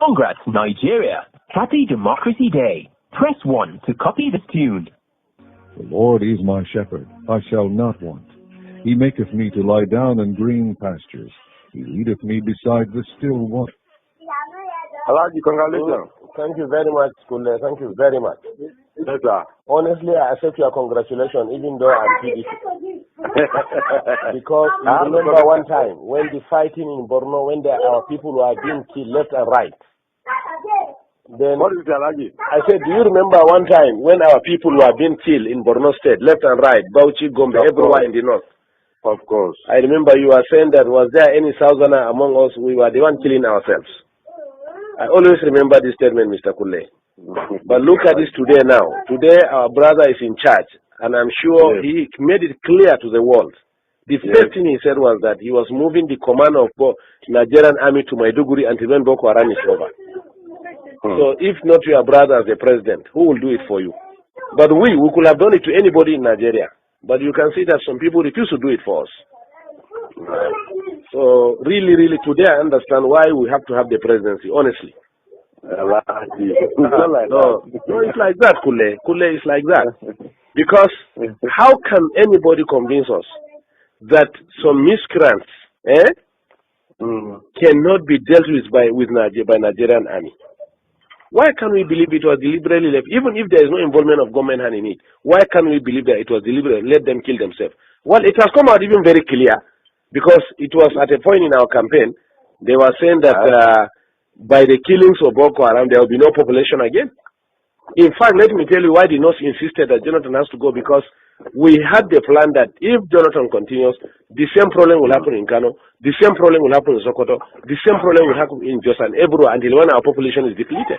Congrats, Nigeria. Happy Democracy Day. Press 1 to copy this tune. The Lord is my shepherd, I shall not want. He maketh me to lie down in green pastures. He leadeth me beside the still water. Alaji, congratulations. Thank you very much, Kule. Thank you very much. Yes, sir. Honestly, I accept your congratulations, even though I'm PDP. Because I remember one time when the fighting in Borno, when our people were being killed left and right. Then what is it, Alaji? I said, do you remember one time when our people were being killed in Borno State, left and right, Bauchi, Gombe, everywhere in the north? Of course. I remember you were saying that was there any Southerner among us? We were the one killing ourselves. I always remember this statement, Mr. Kule. But look at this today now. Today our brother is in charge, and I'm sure he made it clear to the world. The first thing he said was that he was moving the command of Nigerian army to Maiduguri until when Boko Haram is over. So if not your brother as the president, who will do it for you? But we could have done it to anybody in Nigeria. But you can see that some people refuse to do it for us. So really, really, today I understand why we have to have the presidency, honestly. No, it's like that, Kule. Kule is like that. Because how can anybody convince us that some miscreants cannot be dealt with by Nigerian army? Why can't we believe it was deliberately left? Even if there is no involvement of government hand in it, why can't we believe that it was deliberate? Let them kill themselves. Well, it has come out even very clear, because it was at a point in our campaign, they were saying that by the killings of Boko Haram, there will be no population again. In fact, let me tell you why the North insisted that Jonathan has to go, because we had the plan that if Jonathan continues, the same problem will happen in Kano, the same problem will happen in Sokoto, the same problem will happen in Jos and Ebro until when our population is depleted.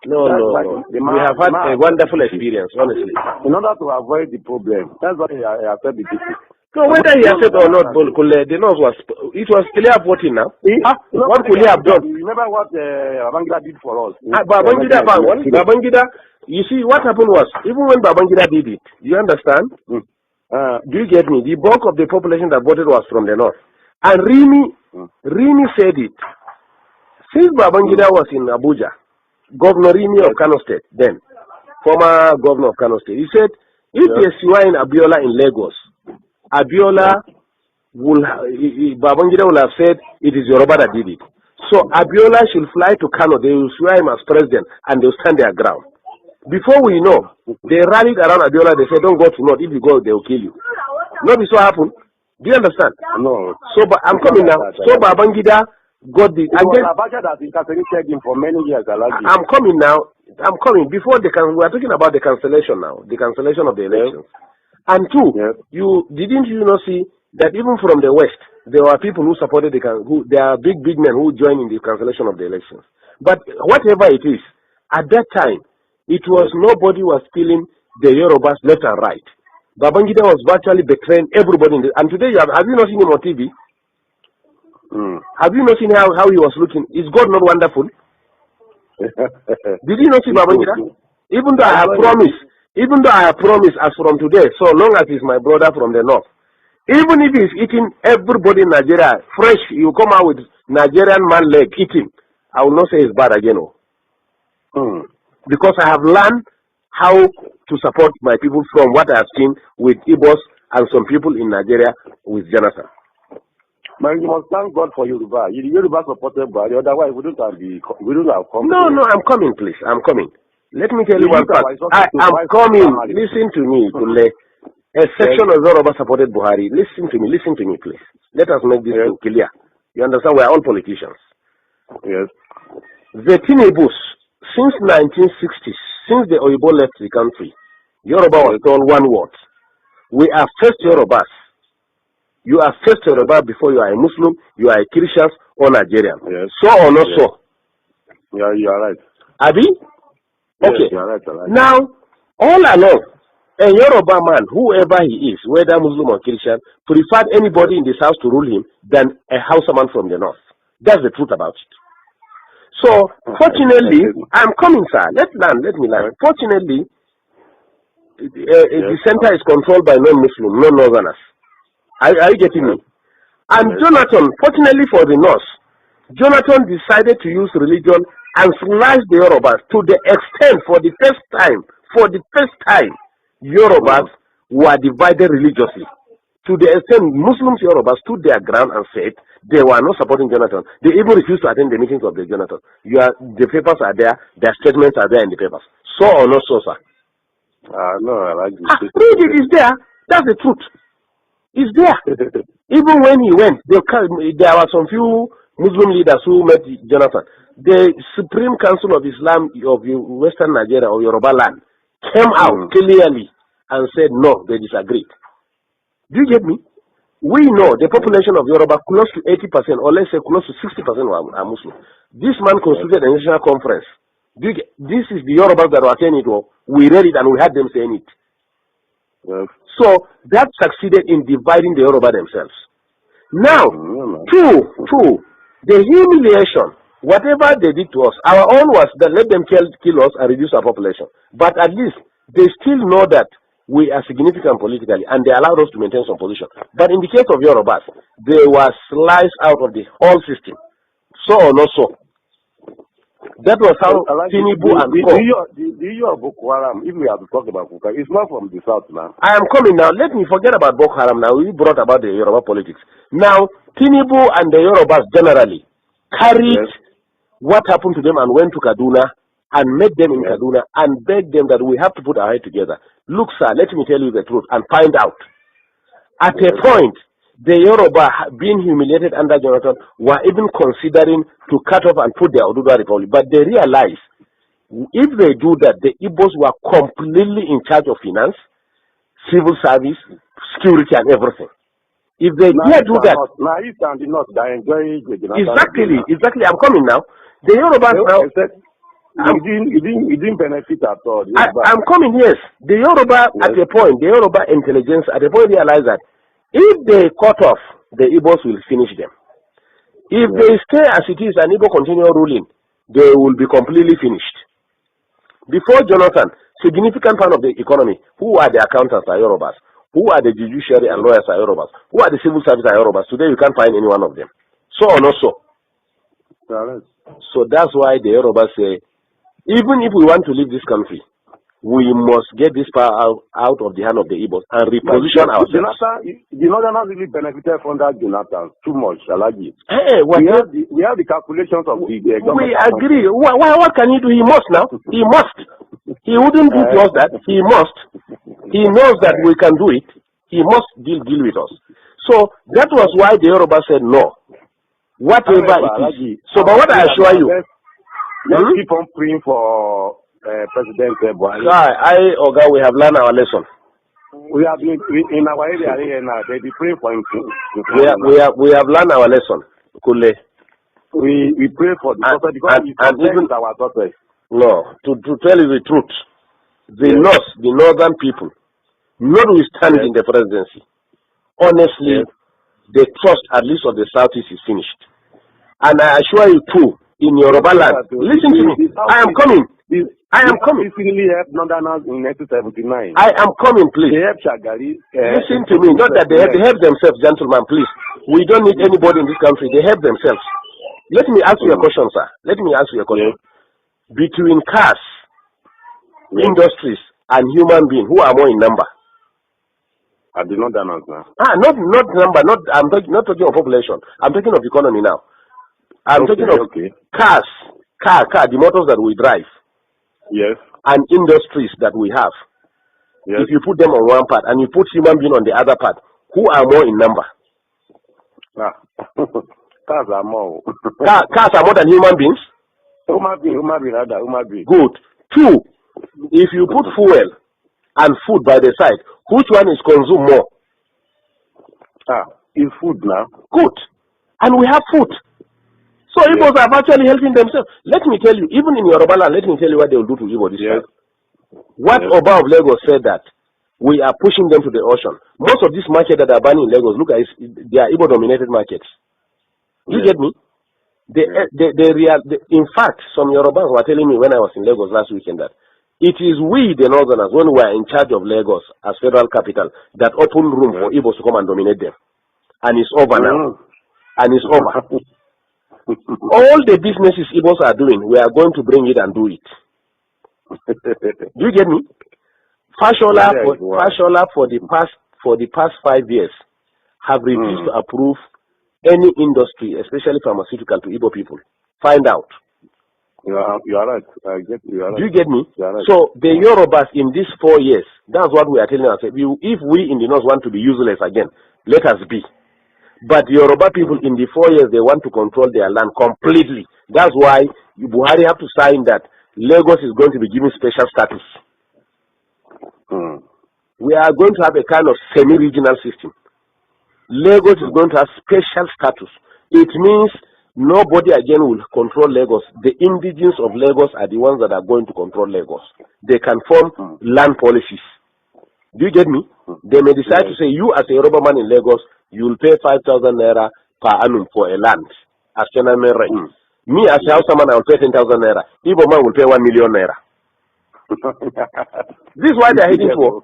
No. We have had a wonderful experience, honestly. In order to avoid the problem, that's why I said the people. So whether he accepted or not, the North it was clear voting now. What could he have done? Remember what Babangida did for us? Babangida, you see, what happened was, even when Babangida did it, you understand? Do you get me? The bulk of the population that voted was from the North. And Rimi said it. Since Babangida was in Abuja, Governor Rimi of Kano State, then, former governor of Kano State, he said, if there's in Abiola in Lagos, Babangida will have said it is Yoruba that did it. So Abiola should fly to Kano, they will swear him as president, and they will stand their ground. Before we know, they rallied around Abiola, they said, don't go to North, if you go, they will kill you. No, this what happened. Do you understand? No. So, but I'm coming now. So Babangida got the... And then, has incarcerated him for many years. I'm coming now. I'm coming. Before we are talking about the cancellation now, the cancellation of the elections. And two, didn't you not see that even from the West, there were people who supported there are big men who joined in the cancellation of the elections. But whatever it is, at that time, it was nobody was killing the Yorubas left and right. Babangida was virtually betraying everybody. And today, have you not seen him on TV? Have you not seen how he was looking? Is God not wonderful? Did you not see Babangida? Even though I have promised as from today, so long as he's my brother from the North, even if he's eating everybody in Nigeria, fresh, you come out with Nigerian man leg, eating, I will not say it's bad again. Because I have learned how to support my people from what I have seen with Igbos and some people in Nigeria with Jonathan. But you must thank God for Yoruba. Yoruba supported by otherwise we don't have come. No, I'm coming, please. I'm coming. Let me tell you one part. I'm coming. Listen to me, Kule. A section of Yoruba supported Buhari. Listen to me, please. Let us make this thing clear. You understand? We are all politicians. Yes. The Tinebus, since 1960s, since the Oyibo left the country, Yoruba was told one word. We are first Yorubas. You are first Yoruba before you are a Muslim, you are a Christian or Nigerian. Yes. So or not so? Yeah, you are right. Abi? Okay. Yes, you are right. Now, all along, a Yoruba man, whoever he is, whether Muslim or Christian, preferred anybody in this house to rule him than a Hausa man from the North. That's the truth about it. So, fortunately, I'm coming, sir. Let me learn. Fortunately, the center is controlled by non-Muslim, non-Northerners. Are you getting me? And Jonathan, fortunately for the North, Jonathan decided to use religion and slash the Yorubas to the extent, for the first time, Yorubas were divided religiously. To the extent Muslims Yorubas stood their ground and said they were not supporting Jonathan. They even refused to attend the meetings of the Jonathan. The papers are there, their statements are there in the papers. So or not so, sir? No, I like this. Read it, it's there. That's the truth. It's there. Even when he went, there were some few Muslim leaders who met Jonathan. The Supreme Council of Islam of Western Nigeria or Yoruba land came out clearly and said no, they disagreed. Do you get me? We know the population of Yoruba, close to 80%, or let's say close to 60% are Muslim. This man constituted a national conference. This is the Yorubas that were saying it. We read it and we had them saying it. Yes. So that succeeded in dividing the Yoruba themselves. Now, two, the humiliation, whatever they did to us, our own was that let them kill us and reduce our population. But at least they still know that we are significant politically and they allowed us to maintain some position. But in the case of Yorubas, they were sliced out of the whole system. So or not so. That was how Tinubu and Co. The issue of Boko Haram, if we have to talk about Boko Haram, it's not from the south now. I am coming now. Let me forget about Boko Haram now. We brought about the Yoruba politics. Now, Tinubu and the Yorubas generally carried what happened to them and went to Kaduna and met them in Kaduna and begged them that we have to put our head together. Look, sir, let me tell you the truth and find out. At a point, the Yoruba, being humiliated under Jonathan, were even considering to cut off and put their Oduduwa Republic. But they realized if they do that, the Igbos were completely in charge of finance, civil service, security, and everything. If they dare do that, now East and the North, they enjoy exactly. I'm coming now. The Yorubas now. It didn't benefit at all. I'm coming, yes. The Yoruba at a point, the Yoruba intelligence at a point realized that if they cut off, the Igbos will finish them. If they stay as it is and Igbo continue ruling, they will be completely finished. Before Jonathan, significant part of the economy, who are the accountants are Yorubas, who are the judiciary and lawyers are Yorubas, who are the civil service are Yorubas. Today you can't find any one of them. So or not so? So that's why the Yorubas say, even if we want to leave this country, we must get this power out of the hand of the Igbos and reposition ourselves. The Northerners really benefited from that Jonathan too much, Alagi. Hey, we have the calculations of the government. We agree. What can he do? He must now. He must. He wouldn't do to us that. He must. He knows that we can do it. He must deal with us. So that was why the Yoruba said no. Whatever it is. So, but what I assure you, let's keep on praying for President Buhari. Oga, we have learned our lesson. We have been in our area here now. They be praying for him. We have learned our lesson. Kule. We pray for the prophet because and even our daughters. No, to tell you the truth, the northern people, notwithstanding the presidency, honestly, the trust at least of the southeast is finished. And I assure you too, in Yoruba land, listen to me. I am coming. I am coming. Recently helped Northerners in 1979. I am coming, please. They helped Shagari. Listen to me. Not that they help themselves, gentlemen, please. We don't need anybody in this country. They help themselves. Let me ask you a question, sir. Let me ask you a question. Between cars, industries, and human beings, who are more in number? At the Northerners now. Not number. I'm not talking of population. I'm talking of economy now. I'm talking of cars, the motors that we drive. Yes. And industries that we have. Yes. If you put them on one part and you put human being on the other part, who are more in number? Cars are more. Cars are more than human beings? Human being. Good. Two, if you put fuel and food by the side, which one is consumed more? It's food now. Good. And we have food. So Igbos are actually helping themselves. Let me tell you, even in Yoruba land, let me tell you what they will do to Igbo this time. What Oba of Lagos said that we are pushing them to the ocean. Most of these markets that are banning in Lagos, look at it, they are Igbo-dominated markets. You get me? In fact, some Yorubas were telling me when I was in Lagos last weekend that it is we, the Northerners, when we are in charge of Lagos as federal capital, that open room for Igbos to come and dominate them. And it's over now. And it's over. All the businesses Igbos are doing, we are going to bring it and do it. Do you get me? Fashola for the past 5 years have refused to approve any industry, especially pharmaceutical, to Igbo people. Find out. You are right. I get you. Are right. Do you get me? Right. So the Yorubas in these 4 years, that's what we are telling ourselves. If we in the north want to be useless again, let us be. But Yoruba people in the 4 years, they want to control their land completely. That's why Buhari have to sign that Lagos is going to be given special status. We are going to have a kind of semi-regional system. Lagos is going to have special status. It means nobody again will control Lagos. The indigenes of Lagos are the ones that are going to control Lagos. They can form land policies. Do you get me? They may decide to say, you as a Yoruba man in Lagos, you will pay 5,000 naira per annum for a land as tenement rent. Me as a Hausa man, I will pay 10,000 naira. Igbo man will pay 1 million naira. This is why they are heading for.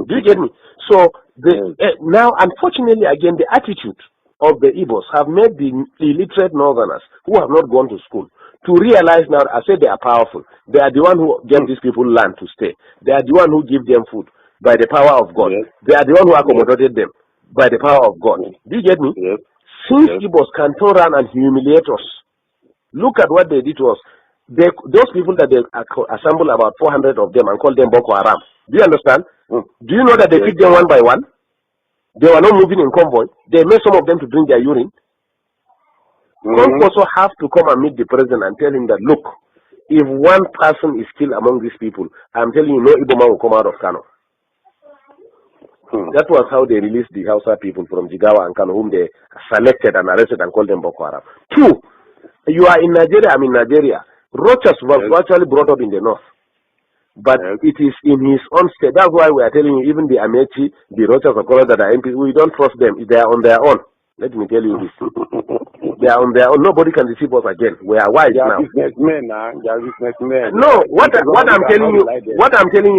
Do you get me? So now, unfortunately, again, the attitude of the Igbos have made the illiterate northerners who have not gone to school to realize now, I say they are powerful. They are the one who gave these people land to stay. They are the one who give them food by the power of God. They are the one who accommodated them by the power of God. Do you get me? Since Igbos can turn around and humiliate us, look at what they did to us. Those people that they assemble about 400 of them and call them Boko Haram. Do you understand? Do you know that they picked them one by one? They were not moving in convoy. They made some of them to drink their urine. Also have to come and meet the president and tell him that, look, if one person is still among these people, I'm telling you, no Igbo man will come out of Kano. That was how they released the Hausa people from Jigawa and Kano, whom they selected and arrested and called them Boko Haram. 2, you are in Nigeria, I'm in Nigeria. Rochas was actually brought up in the north. But it is in his own state. That's why we are telling you, even the Amechi, the Rochas of Colorado that are MPs, we don't trust them. They are on their own. Let me tell you this. They are on their own. Nobody can deceive us again. We are wise now. Businessmen, they are businessmen. No, what I'm telling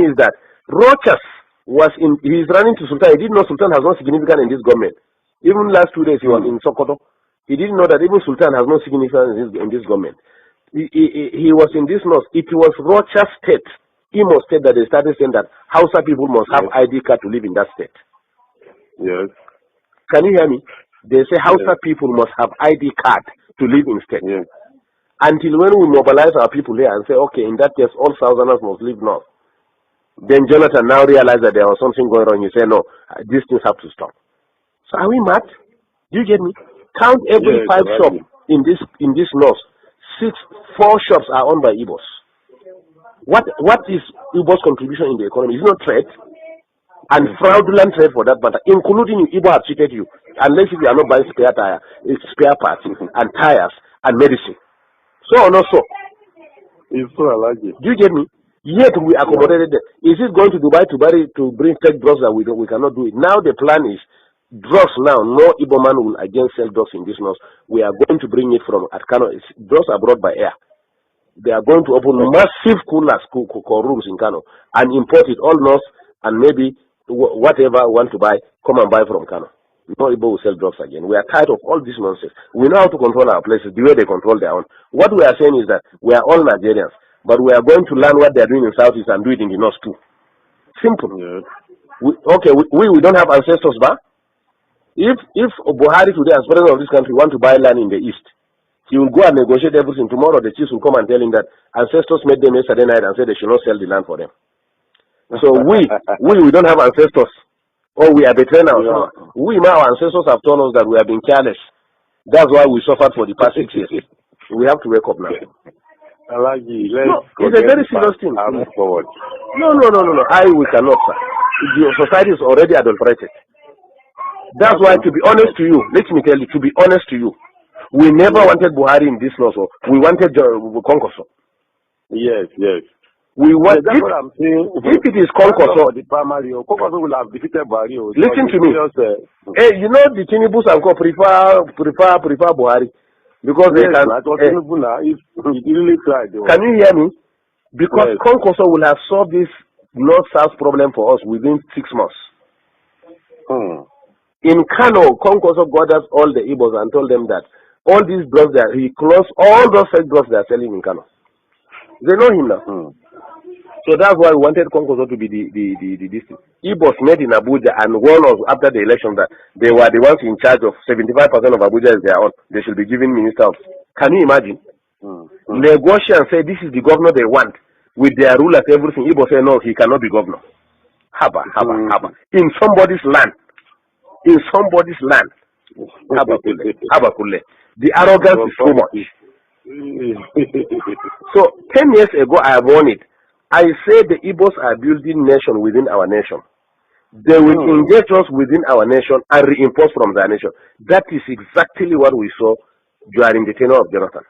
you is that Rochas he is running to Sultan. He didn't know Sultan has no significance in this government. Even last 2 days he was in Sokoto. He didn't know that even Sultan has no significance in this government. He was in this north. It was Rochas State, Imo State, that they started saying that Hausa people must have ID card to live in that state. Yes. Can you hear me? They say Hausa people must have ID card to live in state. Yes. Until when we mobilize our people here and say, okay, in that case, all Southerners must live north. Then Jonathan now realized that there was something going on. You say, no, these things have to stop. So are we mad? Do you get me? Count every 5 shops in this north. 4 shops are owned by Igbos. What is Igbo's contribution in the economy? It's not trade, and fraudulent trade for that matter, including you. Igbo have cheated you, unless if you are not buying spare parts and tires and medicine. So or not so? It's so allergic. Do you get me? Yet we accommodated them. Is it going to Dubai to bring fake drugs that we cannot do it? Now the plan is drugs now. No Igbo man will again sell drugs in this north. We are going to bring it from Kano. Drugs are brought by air. They are going to open massive coolers, rooms in Kano and import it all north, and maybe whatever want to buy, come and buy from Kano. No Igbo will sell drugs again. We are tired of all this nonsense. We know how to control our places the way they control their own. What we are saying is that we are all Nigerians, but we are going to learn what they are doing in Southeast and do it in the North too. Simple. Yes. We don't have ancestors, but if Buhari today, as president of this country, want to buy land in the East, he will go and negotiate everything. Tomorrow the chiefs will come and tell him that ancestors made them yesterday night and said they should not sell the land for them. So we don't have ancestors, or we are betraying ourselves. Our ancestors have told us that we have been careless. That's why we suffered for the past 6 years. We have to wake up now. It's a very serious thing. Forward. No. We cannot, sir. The society is already adulterated. That's why, to be honest to you, let me tell you, to be honest to you, we never wanted Buhari in this law, so we wanted Konkoso. Yes. We want, that's what I'm saying. If it is Konkoso, the primary, Konkoso will have defeated Buhari. Listen to me. Hey, you know the Tinubus and prefer Buhari. Because they can. Really tried, can you hear me? Because Konkoso will have solved this north-south problem for us within 6 months. In Kano, Konkoso gathered all the Igbos and told them that all these drugs that he closed all those fake drugs they are selling in Kano. They know him now. So that's why we wanted Konkoso to be the district. Igbos met in Abuja and warned us after the election that they were the ones in charge of 75% of Abuja is their own. They should be given minister of. Can you imagine? Negotiate and say this is the governor they want with their rulers, everything. Igbos say no, he cannot be governor. Haba. In somebody's land. In somebody's land. Haba Kule. The arrogance is too much. So 10 years ago I have warned it. I say the Igbos are building nation within our nation. They will engage us within our nation and reinforce from their nation. That is exactly what we saw during the tenure of Jonathan.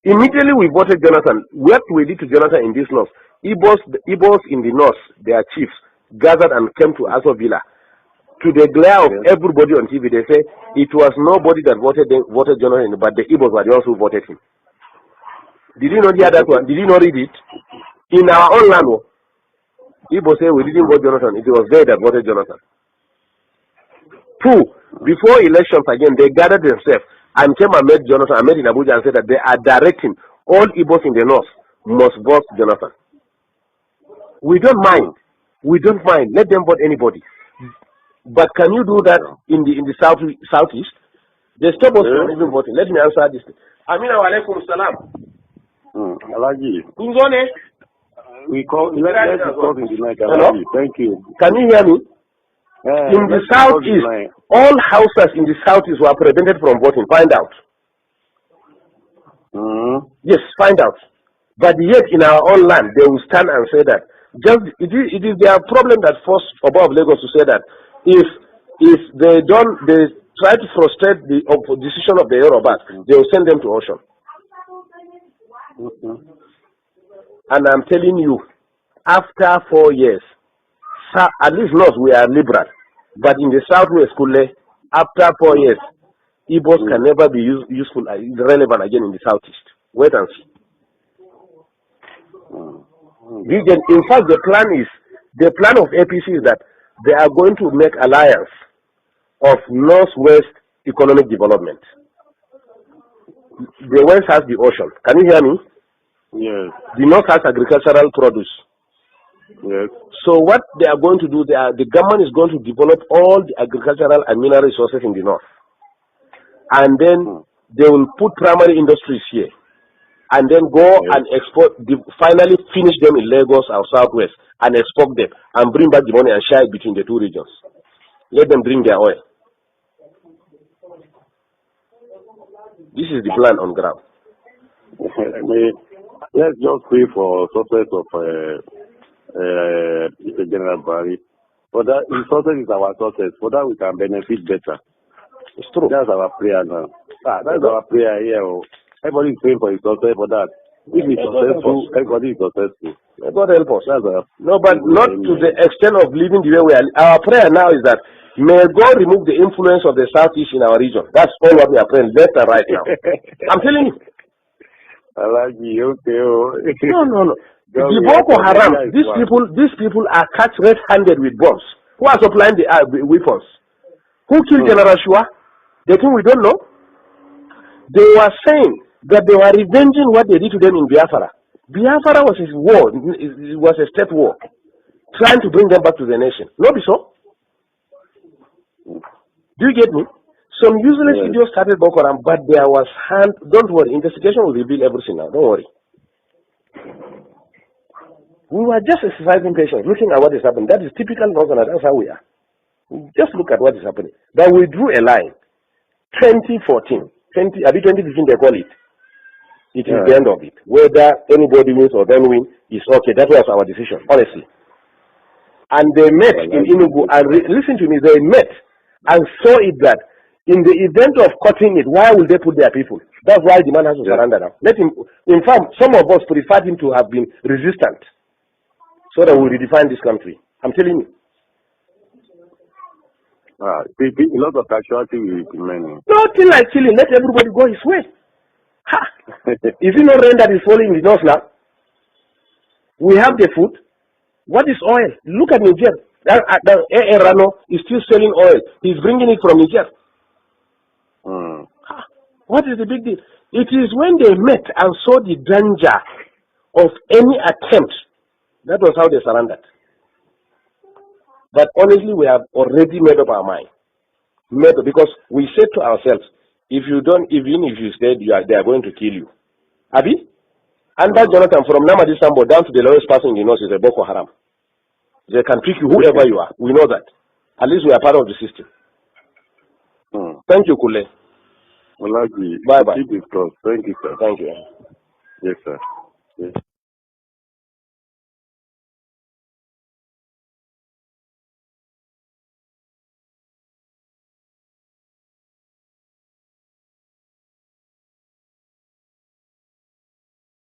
Immediately we voted Jonathan. What we did to Jonathan in this north, Igbos in the north, their chiefs, gathered and came to Aso Villa. To the glare of everybody on TV, they say it was nobody that voted Jonathan, but the Igbos were the ones who voted him. Did you not hear that one? Did you not read it? In our own land, Igbo say we didn't vote Jonathan. It was they that voted Jonathan. 2, before elections again, they gathered themselves and came and met Jonathan. I met in Abuja and said that they are directing all Igbos in the north must vote Jonathan. We don't mind. Let them vote anybody. But can you do that in the southeast? They stop us from even voting. Let me answer this. Amina wa alaikum salam. Alaji. We call in the night. Hello? Thank you. Can you hear me? In the southeast, all houses in the southeast were prevented from voting. Find out. Yes, find out. But yet in our own land, they will stand and say that. It is their problem that forced above Lagos to say that if they try to frustrate the decision of the Yorubas, they will send them to ocean. And I'm telling you, after 4 years, at least not we are liberal, but in the southwest, after 4 years, Igbos can never be useful, relevant again in the southeast. Wait and see. In fact, the plan of APC is that they are going to make alliance of northwest economic development. The west has the ocean. Can you hear me? Yes. The north has agricultural produce. Yes. So what they are going to do, the government is going to develop all the agricultural and mineral resources in the north. And then they will put primary industries here. And then go and export, finally finish them in Lagos or Southwest and export them and bring back the money and share it between the two regions. Let them drink their oil. This is the plan on ground. Let's just pray for success of General Barry. For that, his success is our success. For that, we can benefit better. It's true. That's our prayer now. That's our prayer here. Everybody is praying for his success for that. If he's successful, everybody is successful. God help us. No, but not to the extent of living the way we are. Our prayer now is that may God remove the influence of the Southeast in our region. That's all what we are praying left and right now. I'm telling you. I like you, okay. No. The Boko Haram, these people are catch red-handed with bombs. Who are supplying the weapons? Who killed General Shua? They think we don't know. They were saying that they were revenging what they did to them in Biafra. Biafra was a war. It was a state war, trying to bring them back to the nation. Not so. Do you get me? Some useless idiots started Boko Haram, but there was hand. Don't worry, investigation will reveal everything now. Don't worry. We were just exercising patience, looking at what is happening. That is typical Northerners. That's how we are. Just look at what is happening. But we drew a line. 2014, 2015 they call it. It is the end of it. Whether anybody wins or don't win is okay. That was our decision, honestly. And they met in Enugu and listen to me. They met and saw it that in the event of cutting it, why will they put their people? That's why the man has to surrender now. Let him. In fact, some of us preferred him to have been resistant, so that we redefine this country. I'm telling you. A lot of casualty will be many. Nothing like killing. Let everybody go his way. Ha! Is it not rain that is falling in the north now? We have the food. What is oil? Look at Niger. Rano is still selling oil. He's bringing it from Niger. What is the big deal? It is when they met and saw the danger of any attempt, that was how they surrendered. But honestly, we have already made up our mind. Because we said to ourselves, if you don't, even if you said they are going to kill you. Abi? Under Jonathan, from Namadi Sambo down to the lowest person in the north is a Boko Haram. They can pick you whoever you are. We know that. At least we are part of the system. Thank you, Kule. Well, bye-bye. Thank you, sir. Thank you. Yes, sir. Yes.